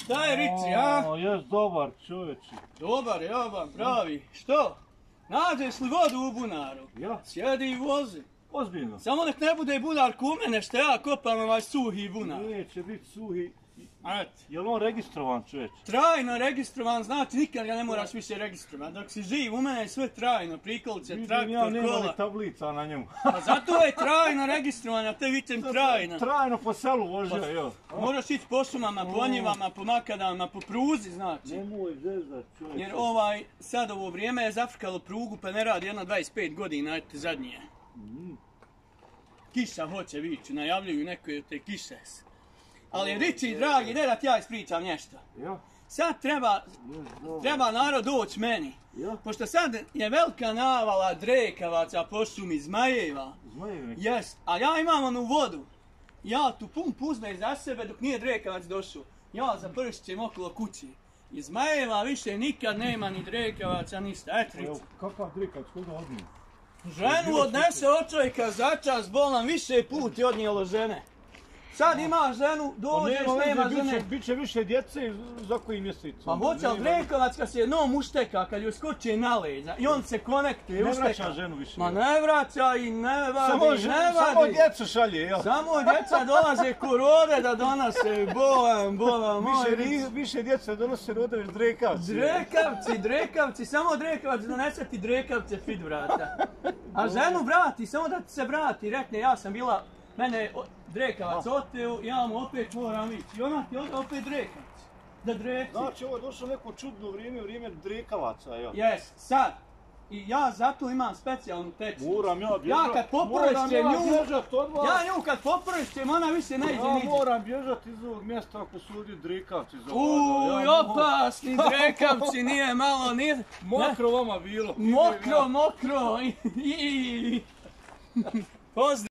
Šta je Rici, a? Jes dobar čovječi. Dobar, ja vam pravi. Što? Nađeš li vodu u bunaru? Ja? Sjedi i vozi. Ozbiljno. Samo nek ne bude bunar ku mene što ja kopam ovaj suhi bunar. Neće biti suhi. Eto. Je li on registrovan čovječ? Trajno registrovan, znači nikad ga ne moraš više registrovati. Dok si živ, u mene je sve trajno, prikolice, traktor, ja nema kola. ni tablica na njemu. Pa zato je trajno registrovan, a te vidim trajno. Trajno po selu vožio, jo. Moraš ići po šumama, po njivama, po makadama, po pruzi, znači. Nemoj zezat čovječ. Jer sad ovo vrijeme je zafrkalo prugu, pa ne radi jedno 25 godina, eto zadnje. Kiša hoće vići, najavljuju neke te kiše. Ali Riči, dragi, ne da ti ja ispričam nešto. Ja? Sad treba narod doći meni. Ja? Pošto sad je velika navala drekavaca po šumi, zmajeva. Zmajevi? Jes, a ja imam onu vodu. Ja tu pun puzme iza sebe dok nije drekavac došao. Ja zapršćem okolo kući. I zmajeva više nikad nema ni drekavaca, ništa. Eto Rici. Kakav drekavac, koga odnije? Ženu odnese od čovjeka začas bolan, više puti odnijelo žene. Sad ima ženu, dođeš, nema žene. Biće više djece za koji mjesec. Pa hoće, ali drekavac kad se jednom ušteka, kad joj skoči na leđa i on se konektuje, ne ušteka. Ne vraća ženu više. Ma ne vraća i ne vadi, ne vadi. Samo djecu šalje, jel? Samo djeca dolaze ko rode da donose, bolan moj. Više djeca donose rode već drekavci. Drekavci, samo drekavac donese ti drekavce fit vrata. A ženu vrati, samo da ti se vrati, rekne ja sam bila, mene drekavac oteo, ja mu opet moram ići. I ona ti onda opet drekavac. Da dreci. Znači ovo je došlo neko čudno vrijeme drekavaca, jel? Jes, sad. I ja zato imam specijalnu tekstu. Moram ja bježat. Ja kad popršćem nju, kad popršćem, ona više ne ide niđe. Ja moram bježat iz ovog mjesta ako su ovdje drekavci za Uj, opasni drekavci, nije malo, nije... Mokro vama bilo. Mokro. Pozdrav.